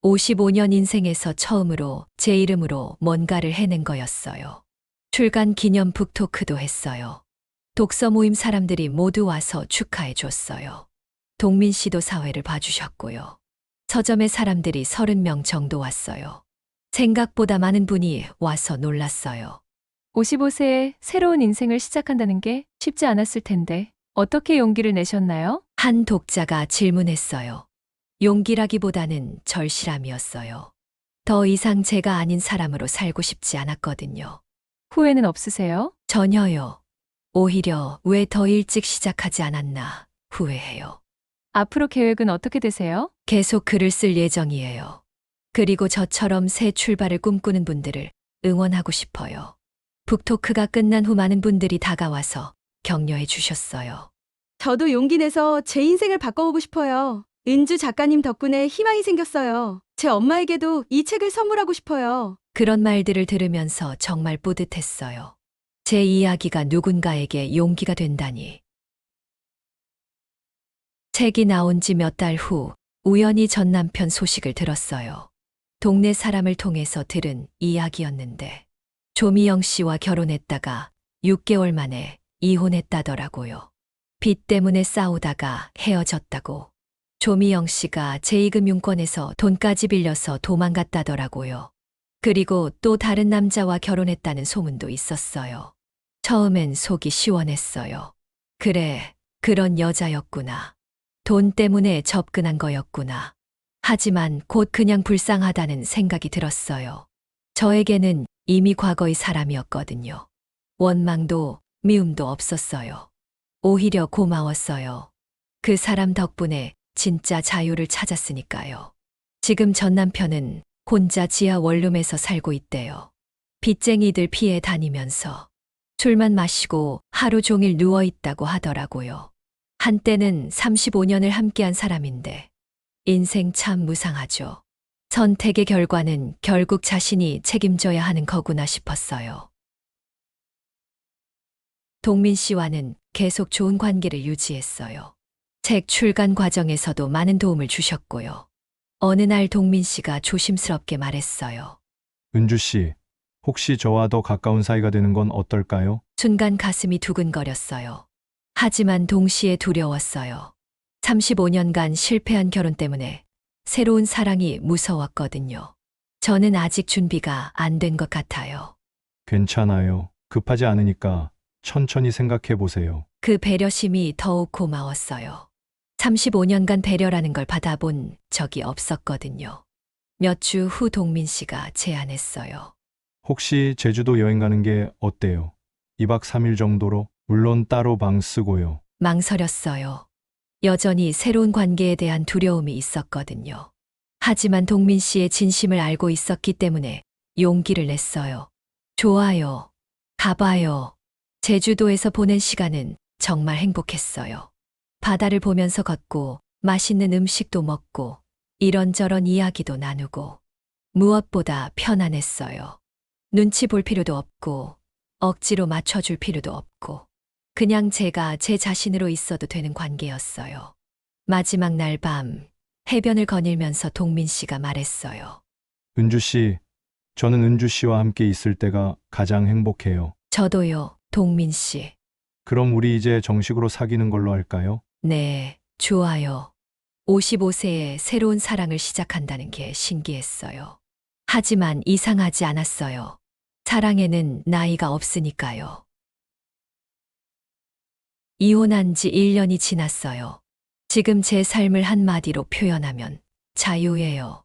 55년 인생에서 처음으로 제 이름으로 뭔가를 해낸 거였어요. 출간 기념 북토크도 했어요. 독서 모임 사람들이 모두 와서 축하해 줬어요. 동민 씨도 사회를 봐주셨고요. 서점의 사람들이 30명 정도 왔어요. 생각보다 많은 분이 와서 놀랐어요. 55세에 새로운 인생을 시작한다는 게 쉽지 않았을 텐데 어떻게 용기를 내셨나요? 한 독자가 질문했어요. 용기라기보다는 절실함이었어요. 더 이상 제가 아닌 사람으로 살고 싶지 않았거든요. 후회는 없으세요? 전혀요. 오히려 왜 더 일찍 시작하지 않았나 후회해요. 앞으로 계획은 어떻게 되세요? 계속 글을 쓸 예정이에요. 그리고 저처럼 새 출발을 꿈꾸는 분들을 응원하고 싶어요. 북토크가 끝난 후 많은 분들이 다가와서 격려해 주셨어요. 저도 용기 내서 제 인생을 바꿔보고 싶어요. 은주 작가님 덕분에 희망이 생겼어요. 제 엄마에게도 이 책을 선물하고 싶어요. 그런 말들을 들으면서 정말 뿌듯했어요. 제 이야기가 누군가에게 용기가 된다니. 책이 나온 지 몇 달 후 우연히 전 남편 소식을 들었어요. 동네 사람을 통해서 들은 이야기였는데 조미영 씨와 결혼했다가 6개월 만에 이혼했다더라고요. 빚 때문에 싸우다가 헤어졌다고. 조미영 씨가 제2금융권에서 돈까지 빌려서 도망갔다더라고요. 그리고 또 다른 남자와 결혼했다는 소문도 있었어요. 처음엔 속이 시원했어요. 그래, 그런 여자였구나. 돈 때문에 접근한 거였구나. 하지만 곧 그냥 불쌍하다는 생각이 들었어요. 저에게는 이미 과거의 사람이었거든요. 원망도 미움도 없었어요. 오히려 고마웠어요. 그 사람 덕분에 진짜 자유를 찾았으니까요. 지금 전 남편은 혼자 지하 원룸에서 살고 있대요. 빚쟁이들 피해 다니면서 술만 마시고 하루 종일 누워 있다고 하더라고요. 한때는 35년을 함께한 사람인데 인생 참 무상하죠. 선택의 결과는 결국 자신이 책임져야 하는 거구나 싶었어요. 동민 씨와는 계속 좋은 관계를 유지했어요. 책 출간 과정에서도 많은 도움을 주셨고요. 어느 날 동민 씨가 조심스럽게 말했어요. 은주 씨, 혹시 저와 더 가까운 사이가 되는 건 어떨까요? 순간 가슴이 두근거렸어요. 하지만 동시에 두려웠어요. 35년간 실패한 결혼 때문에 새로운 사랑이 무서웠거든요. 저는 아직 준비가 안 된 것 같아요. 괜찮아요. 급하지 않으니까 천천히 생각해 보세요. 그 배려심이 더욱 고마웠어요. 35년간 배려라는 걸 받아본 적이 없었거든요. 몇 주 후 동민 씨가 제안했어요. 혹시 제주도 여행 가는 게 어때요? 2박 3일 정도로? 물론 따로 방 쓰고요. 망설였어요. 여전히 새로운 관계에 대한 두려움이 있었거든요. 하지만 동민 씨의 진심을 알고 있었기 때문에 용기를 냈어요. 좋아요. 가봐요. 제주도에서 보낸 시간은 정말 행복했어요. 바다를 보면서 걷고 맛있는 음식도 먹고 이런저런 이야기도 나누고 무엇보다 편안했어요. 눈치 볼 필요도 없고 억지로 맞춰줄 필요도 없고 그냥 제가 제 자신으로 있어도 되는 관계였어요. 마지막 날 밤 해변을 거닐면서 동민 씨가 말했어요. 은주 씨, 저는 은주 씨와 함께 있을 때가 가장 행복해요. 저도요, 동민 씨. 그럼 우리 이제 정식으로 사귀는 걸로 할까요? 네, 좋아요. 55세에 새로운 사랑을 시작한다는 게 신기했어요. 하지만 이상하지 않았어요. 사랑에는 나이가 없으니까요. 이혼한 지 1년이 지났어요. 지금 제 삶을 한마디로 표현하면 자유예요.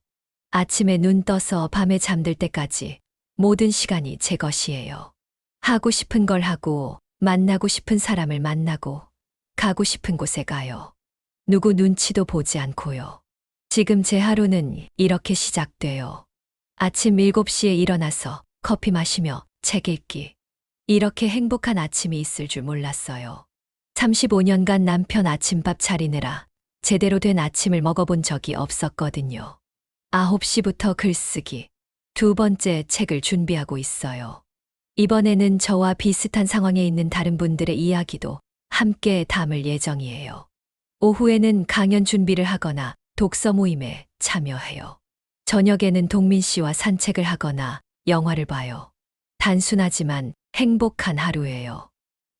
아침에 눈 떠서 밤에 잠들 때까지 모든 시간이 제 것이에요. 하고 싶은 걸 하고 만나고 싶은 사람을 만나고 가고 싶은 곳에 가요. 누구 눈치도 보지 않고요. 지금 제 하루는 이렇게 시작돼요. 아침 7시에 일어나서 커피 마시며 책 읽기. 이렇게 행복한 아침이 있을 줄 몰랐어요. 35년간 남편 아침밥 차리느라 제대로 된 아침을 먹어본 적이 없었거든요. 9시부터 글쓰기. 2번째 책을 준비하고 있어요. 이번에는 저와 비슷한 상황에 있는 다른 분들의 이야기도 함께 담을 예정이에요. 오후에는 강연 준비를 하거나 독서 모임에 참여해요. 저녁에는 동민 씨와 산책을 하거나 영화를 봐요. 단순하지만 행복한 하루예요.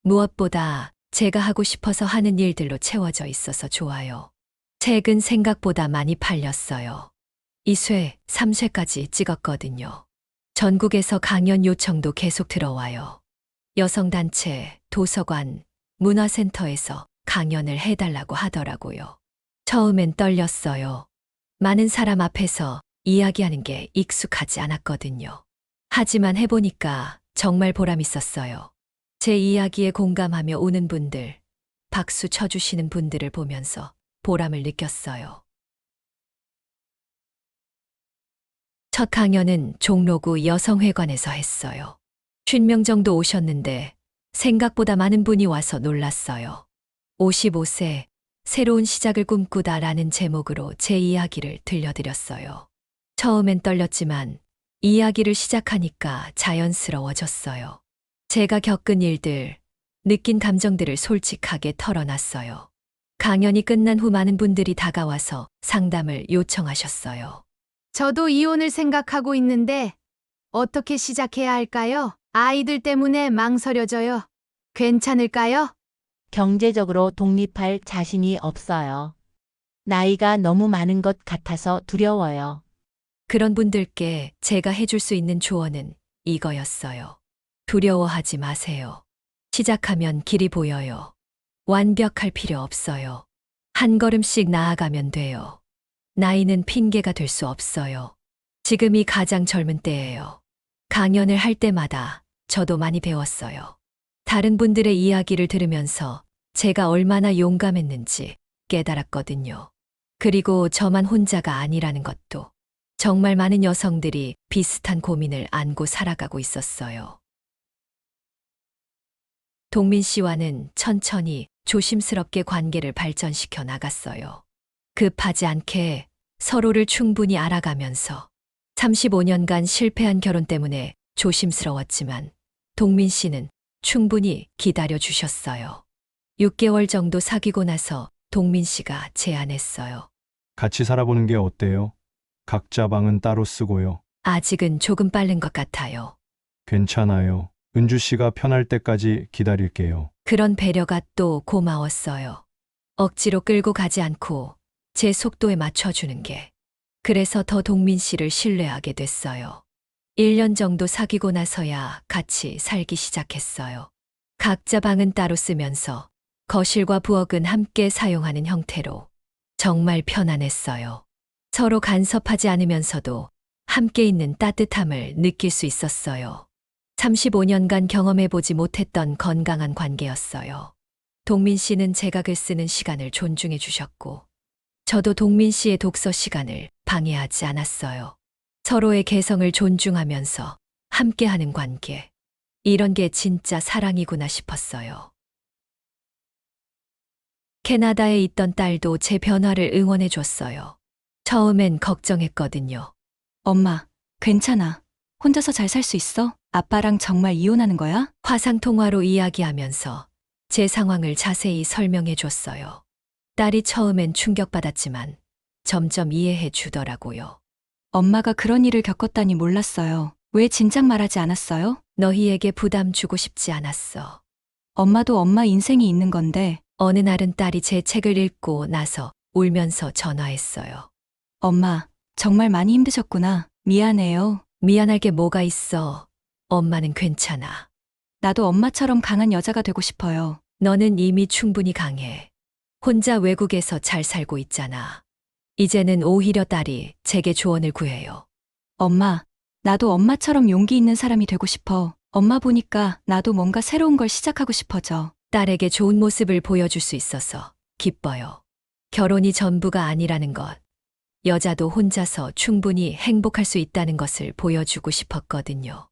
무엇보다 제가 하고 싶어서 하는 일들로 채워져 있어서 좋아요. 책은 생각보다 많이 팔렸어요. 2쇄, 3쇄까지 찍었거든요. 전국에서 강연 요청도 계속 들어와요. 여성단체, 도서관, 문화센터에서 강연을 해달라고 하더라고요. 처음엔 떨렸어요. 많은 사람 앞에서 이야기하는 게 익숙하지 않았거든요. 하지만 해보니까 정말 보람 있었어요. 제 이야기에 공감하며 우는 분들, 박수 쳐주시는 분들을 보면서 보람을 느꼈어요. 첫 강연은 종로구 여성회관에서 했어요. 50명 정도 오셨는데 생각보다 많은 분이 와서 놀랐어요. 55세, 새로운 시작을 꿈꾸다라는 제목으로 제 이야기를 들려드렸어요. 처음엔 떨렸지만 이야기를 시작하니까 자연스러워졌어요. 제가 겪은 일들, 느낀 감정들을 솔직하게 털어놨어요. 강연이 끝난 후 많은 분들이 다가와서 상담을 요청하셨어요. 저도 이혼을 생각하고 있는데 어떻게 시작해야 할까요? 아이들 때문에 망설여져요. 괜찮을까요? 경제적으로 독립할 자신이 없어요. 나이가 너무 많은 것 같아서 두려워요. 그런 분들께 제가 해줄 수 있는 조언은 이거였어요. 두려워하지 마세요. 시작하면 길이 보여요. 완벽할 필요 없어요. 한 걸음씩 나아가면 돼요. 나이는 핑계가 될 수 없어요. 지금이 가장 젊은 때예요. 강연을 할 때마다 저도 많이 배웠어요. 다른 분들의 이야기를 들으면서 제가 얼마나 용감했는지 깨달았거든요. 그리고 저만 혼자가 아니라는 것도. 정말 많은 여성들이 비슷한 고민을 안고 살아가고 있었어요. 동민 씨와는 천천히 조심스럽게 관계를 발전시켜 나갔어요. 급하지 않게 서로를 충분히 알아가면서 35년간 실패한 결혼 때문에 조심스러웠지만 동민 씨는 충분히 기다려 주셨어요. 6개월 정도 사귀고 나서 동민 씨가 제안했어요. 같이 살아보는 게 어때요? 각자 방은 따로 쓰고요. 아직은 조금 빠른 것 같아요. 괜찮아요. 은주 씨가 편할 때까지 기다릴게요. 그런 배려가 또 고마웠어요. 억지로 끌고 가지 않고 제 속도에 맞춰주는 게. 그래서 더 동민 씨를 신뢰하게 됐어요. 1년 정도 사귀고 나서야 같이 살기 시작했어요. 각자 방은 따로 쓰면서 거실과 부엌은 함께 사용하는 형태로 정말 편안했어요. 서로 간섭하지 않으면서도 함께 있는 따뜻함을 느낄 수 있었어요. 35년간 경험해보지 못했던 건강한 관계였어요. 동민 씨는 제가 글 쓰는 시간을 존중해 주셨고, 저도 동민 씨의 독서 시간을 방해하지 않았어요. 서로의 개성을 존중하면서 함께하는 관계. 이런 게 진짜 사랑이구나 싶었어요. 캐나다에 있던 딸도 제 변화를 응원해 줬어요. 처음엔 걱정했거든요. 엄마, 괜찮아. 혼자서 잘 살 수 있어? 아빠랑 정말 이혼하는 거야? 화상통화로 이야기하면서 제 상황을 자세히 설명해 줬어요. 딸이 처음엔 충격받았지만 점점 이해해 주더라고요. 엄마가 그런 일을 겪었다니 몰랐어요. 왜 진작 말하지 않았어요? 너희에게 부담 주고 싶지 않았어. 엄마도 엄마 인생이 있는 건데. 어느 날은 딸이 제 책을 읽고 나서 울면서 전화했어요. 엄마, 정말 많이 힘드셨구나. 미안해요. 미안할 게 뭐가 있어. 엄마는 괜찮아. 나도 엄마처럼 강한 여자가 되고 싶어요. 너는 이미 충분히 강해. 혼자 외국에서 잘 살고 있잖아. 이제는 오히려 딸이 제게 조언을 구해요. 엄마, 나도 엄마처럼 용기 있는 사람이 되고 싶어. 엄마 보니까 나도 뭔가 새로운 걸 시작하고 싶어져. 딸에게 좋은 모습을 보여줄 수 있어서 기뻐요. 결혼이 전부가 아니라는 것. 여자도 혼자서 충분히 행복할 수 있다는 것을 보여주고 싶었거든요.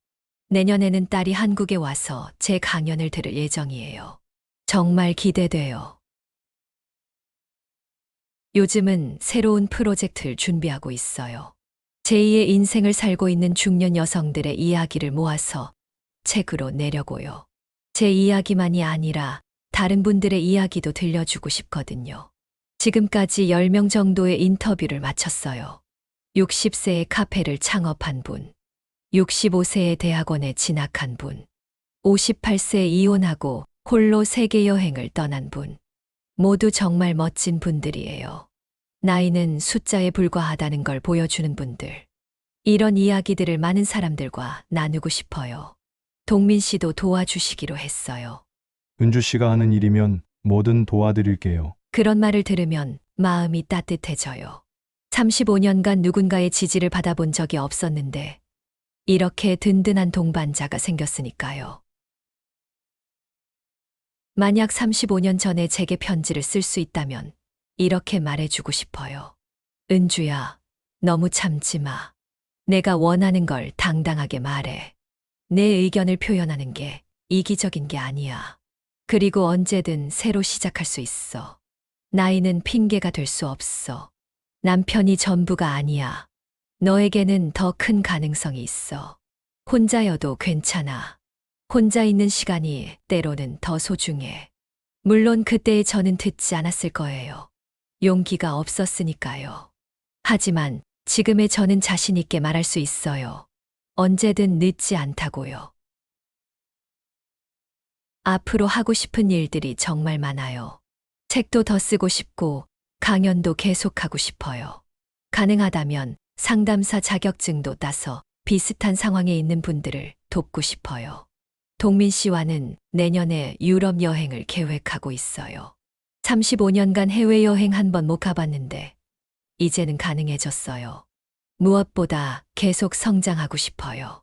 내년에는 딸이 한국에 와서 제 강연을 들을 예정이에요. 정말 기대돼요. 요즘은 새로운 프로젝트를 준비하고 있어요. 제2의 인생을 살고 있는 중년 여성들의 이야기를 모아서 책으로 내려고요. 제 이야기만이 아니라 다른 분들의 이야기도 들려주고 싶거든요. 지금까지 10명 정도의 인터뷰를 마쳤어요. 60세에 카페를 창업한 분, 65세에 대학원에 진학한 분, 58세에 이혼하고 홀로 세계 여행을 떠난 분. 모두 정말 멋진 분들이에요. 나이는 숫자에 불과하다는 걸 보여주는 분들. 이런 이야기들을 많은 사람들과 나누고 싶어요. 동민 씨도 도와주시기로 했어요. 은주 씨가 하는 일이면 뭐든 도와드릴게요. 그런 말을 들으면 마음이 따뜻해져요. 35년간 누군가의 지지를 받아본 적이 없었는데 이렇게 든든한 동반자가 생겼으니까요. 만약 35년 전에 제게 편지를 쓸 수 있다면 이렇게 말해주고 싶어요. 은주야, 너무 참지 마. 내가 원하는 걸 당당하게 말해. 내 의견을 표현하는 게 이기적인 게 아니야. 그리고 언제든 새로 시작할 수 있어. 나이는 핑계가 될 수 없어. 남편이 전부가 아니야. 너에게는 더 큰 가능성이 있어. 혼자여도 괜찮아. 혼자 있는 시간이 때로는 더 소중해. 물론 그때의 저는 듣지 않았을 거예요. 용기가 없었으니까요. 하지만 지금의 저는 자신 있게 말할 수 있어요. 언제든 늦지 않다고요. 앞으로 하고 싶은 일들이 정말 많아요. 책도 더 쓰고 싶고 강연도 계속하고 싶어요. 가능하다면 상담사 자격증도 따서 비슷한 상황에 있는 분들을 돕고 싶어요. 동민 씨와는 내년에 유럽 여행을 계획하고 있어요. 35년간 해외여행 한 번 못 가봤는데 이제는 가능해졌어요. 무엇보다 계속 성장하고 싶어요.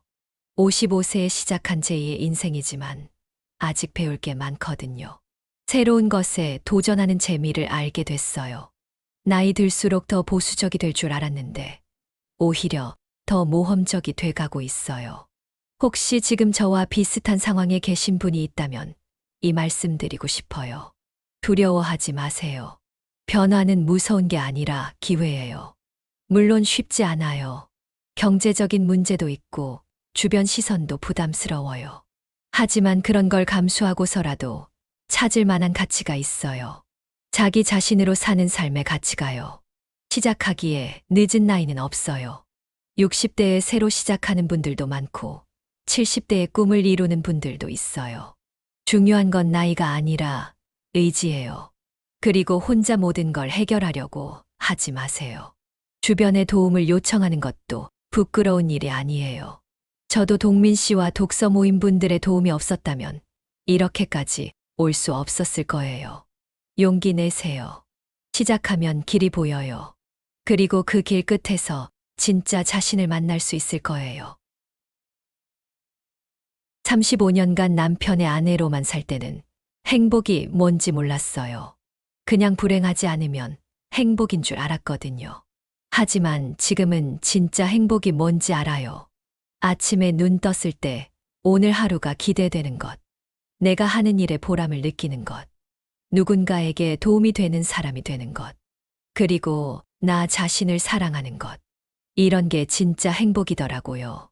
55세에 시작한 제2의 인생이지만 아직 배울 게 많거든요. 새로운 것에 도전하는 재미를 알게 됐어요. 나이 들수록 더 보수적이 될 줄 알았는데 오히려 더 모험적이 돼가고 있어요. 혹시 지금 저와 비슷한 상황에 계신 분이 있다면 이 말씀 드리고 싶어요. 두려워하지 마세요. 변화는 무서운 게 아니라 기회예요. 물론 쉽지 않아요. 경제적인 문제도 있고 주변 시선도 부담스러워요. 하지만 그런 걸 감수하고서라도 찾을 만한 가치가 있어요. 자기 자신으로 사는 삶의 가치가요. 시작하기에 늦은 나이는 없어요. 60대에 새로 시작하는 분들도 많고 70대에 꿈을 이루는 분들도 있어요. 중요한 건 나이가 아니라 의지예요. 그리고 혼자 모든 걸 해결하려고 하지 마세요. 주변의 도움을 요청하는 것도 부끄러운 일이 아니에요. 저도 동민 씨와 독서 모임 분들의 도움이 없었다면 이렇게까지 올 수 없었을 거예요. 용기 내세요. 시작하면 길이 보여요. 그리고 그 길 끝에서 진짜 자신을 만날 수 있을 거예요. 35년간 남편의 아내로만 살 때는 행복이 뭔지 몰랐어요. 그냥 불행하지 않으면 행복인 줄 알았거든요. 하지만 지금은 진짜 행복이 뭔지 알아요. 아침에 눈 떴을 때 오늘 하루가 기대되는 것. 내가 하는 일에 보람을 느끼는 것. 누군가에게 도움이 되는 사람이 되는 것. 그리고 나 자신을 사랑하는 것. 이런 게 진짜 행복이더라고요.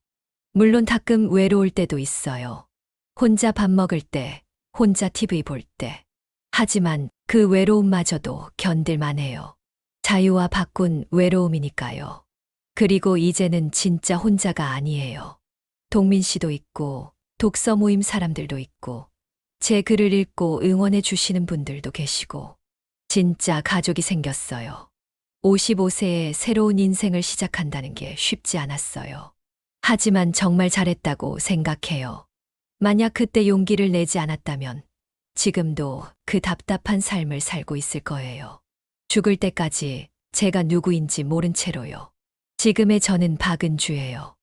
물론 가끔 외로울 때도 있어요. 혼자 밥 먹을 때, 혼자 TV 볼 때. 하지만 그 외로움마저도 견딜만 해요. 자유와 바꾼 외로움이니까요. 그리고 이제는 진짜 혼자가 아니에요. 동민 씨도 있고, 독서 모임 사람들도 있고, 제 글을 읽고 응원해 주시는 분들도 계시고, 진짜 가족이 생겼어요. 55세에 새로운 인생을 시작한다는 게 쉽지 않았어요. 하지만 정말 잘했다고 생각해요. 만약 그때 용기를 내지 않았다면 지금도 그 답답한 삶을 살고 있을 거예요. 죽을 때까지 제가 누구인지 모른 채로요. 지금의 저는 박은주예요.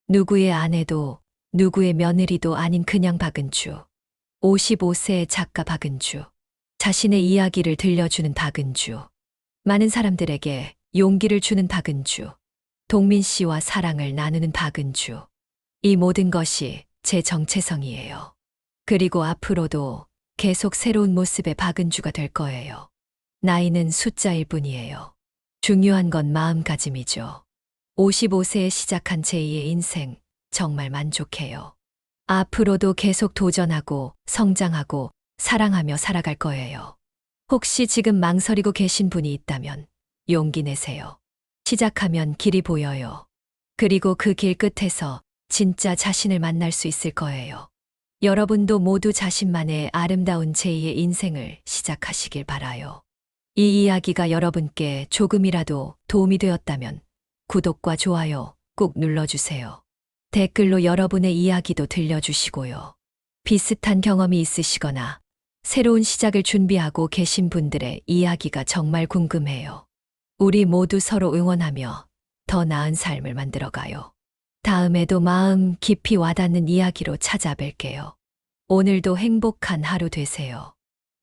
누구의 아내도 누구의 며느리도 아닌 그냥 박은주. 55세의 작가 박은주. 자신의 이야기를 들려주는 박은주. 많은 사람들에게 용기를 주는 박은주. 동민 씨와 사랑을 나누는 박은주. 이 모든 것이 제 정체성이에요. 그리고 앞으로도 계속 새로운 모습의 박은주가 될 거예요. 나이는 숫자일 뿐이에요. 중요한 건 마음가짐이죠. 55세에 시작한 제2의 인생, 정말 만족해요. 앞으로도 계속 도전하고 성장하고 사랑하며 살아갈 거예요. 혹시 지금 망설이고 계신 분이 있다면 용기 내세요. 시작하면 길이 보여요. 그리고 그 길 끝에서 진짜 자신을 만날 수 있을 거예요. 여러분도 모두 자신만의 아름다운 제2의 인생을 시작하시길 바라요. 이 이야기가 여러분께 조금이라도 도움이 되었다면 구독과 좋아요 꼭 눌러주세요. 댓글로 여러분의 이야기도 들려주시고요. 비슷한 경험이 있으시거나 새로운 시작을 준비하고 계신 분들의 이야기가 정말 궁금해요. 우리 모두 서로 응원하며 더 나은 삶을 만들어가요. 다음에도 마음 깊이 와닿는 이야기로 찾아뵐게요. 오늘도 행복한 하루 되세요.